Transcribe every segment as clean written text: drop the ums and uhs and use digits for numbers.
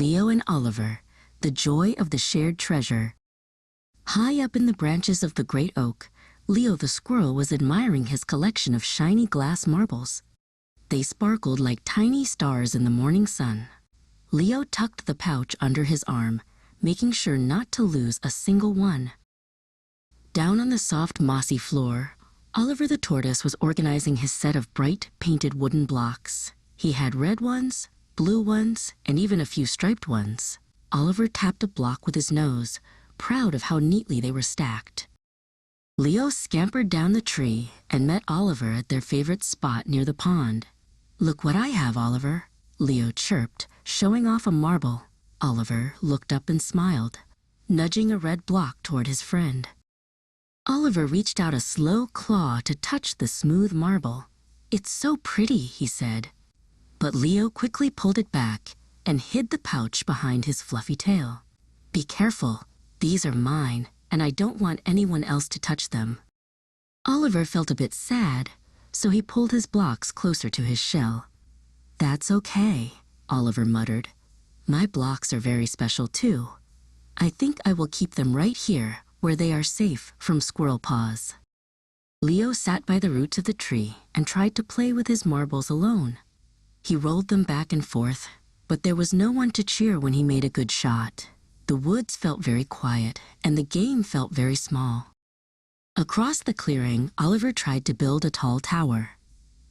Leo and Oliver, the joy of the shared treasure. High up in the branches of the great oak, Leo the squirrel was admiring his collection of shiny glass marbles. They sparkled like tiny stars in the morning sun. Leo tucked the pouch under his arm, making sure not to lose a single one. Down on the soft, mossy floor, Oliver the tortoise was organizing his set of bright, painted wooden blocks. He had red ones, blue ones, and even a few striped ones. Oliver tapped a block with his nose, proud of how neatly they were stacked. Leo scampered down the tree and met Oliver at their favorite spot near the pond. "Look what I have, Oliver," Leo chirped, showing off a marble. Oliver looked up and smiled, nudging a red block toward his friend. Oliver reached out a slow claw to touch the smooth marble. "It's so pretty," he said. But Leo quickly pulled it back and hid the pouch behind his fluffy tail. "Be careful. These are mine, and I don't want anyone else to touch them." Oliver felt a bit sad, so he pulled his blocks closer to his shell. "That's okay," Oliver muttered. "My blocks are very special too. I think I will keep them right here where they are safe from squirrel paws." Leo sat by the roots of the tree and tried to play with his marbles alone. He rolled them back and forth, but there was no one to cheer when he made a good shot. The woods felt very quiet, and the game felt very small. Across the clearing, Oliver tried to build a tall tower.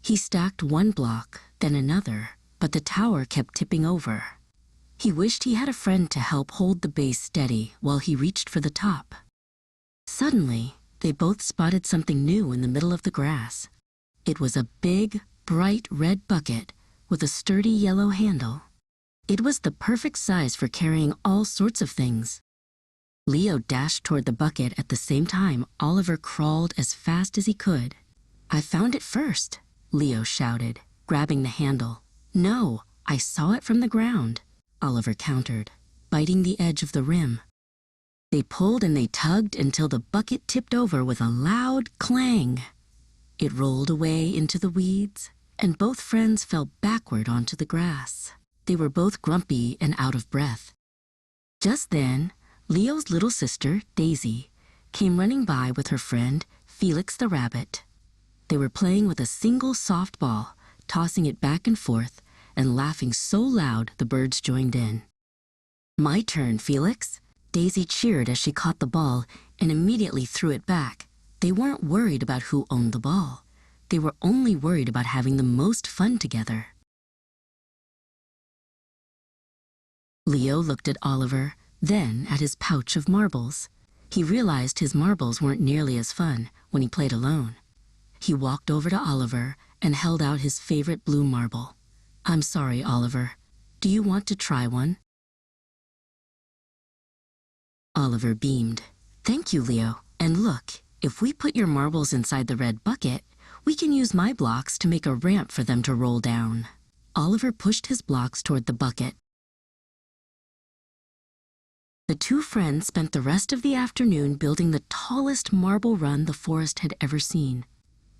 He stacked one block, then another, but the tower kept tipping over. He wished he had a friend to help hold the base steady while he reached for the top. Suddenly, they both spotted something new in the middle of the grass. It was a big, bright red bucket with a sturdy yellow handle. It was the perfect size for carrying all sorts of things. Leo dashed toward the bucket at the same time Oliver crawled as fast as he could. "I found it first," Leo shouted, grabbing the handle. "No, I saw it from the ground," Oliver countered, biting the edge of the rim. They pulled and they tugged until the bucket tipped over with a loud clang. It rolled away into the weeds, and both friends fell backward onto the grass. They were both grumpy and out of breath. Just then, Leo's little sister, Daisy, came running by with her friend, Felix the rabbit. They were playing with a single soft ball, tossing it back and forth, and laughing so loud the birds joined in. "My turn, Felix," Daisy cheered as she caught the ball and immediately threw it back. They weren't worried about who owned the ball. They were only worried about having the most fun together. Leo looked at Oliver, then at his pouch of marbles. He realized his marbles weren't nearly as fun when he played alone. He walked over to Oliver and held out his favorite blue marble. "I'm sorry, Oliver. Do you want to try one?" Oliver beamed. "Thank you, Leo. And look, if we put your marbles inside the red bucket, we can use my blocks to make a ramp for them to roll down." Oliver pushed his blocks toward the bucket. The two friends spent the rest of the afternoon building the tallest marble run the forest had ever seen.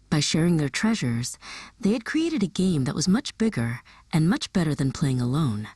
By sharing their treasures, they had created a game that was much bigger and much better than playing alone.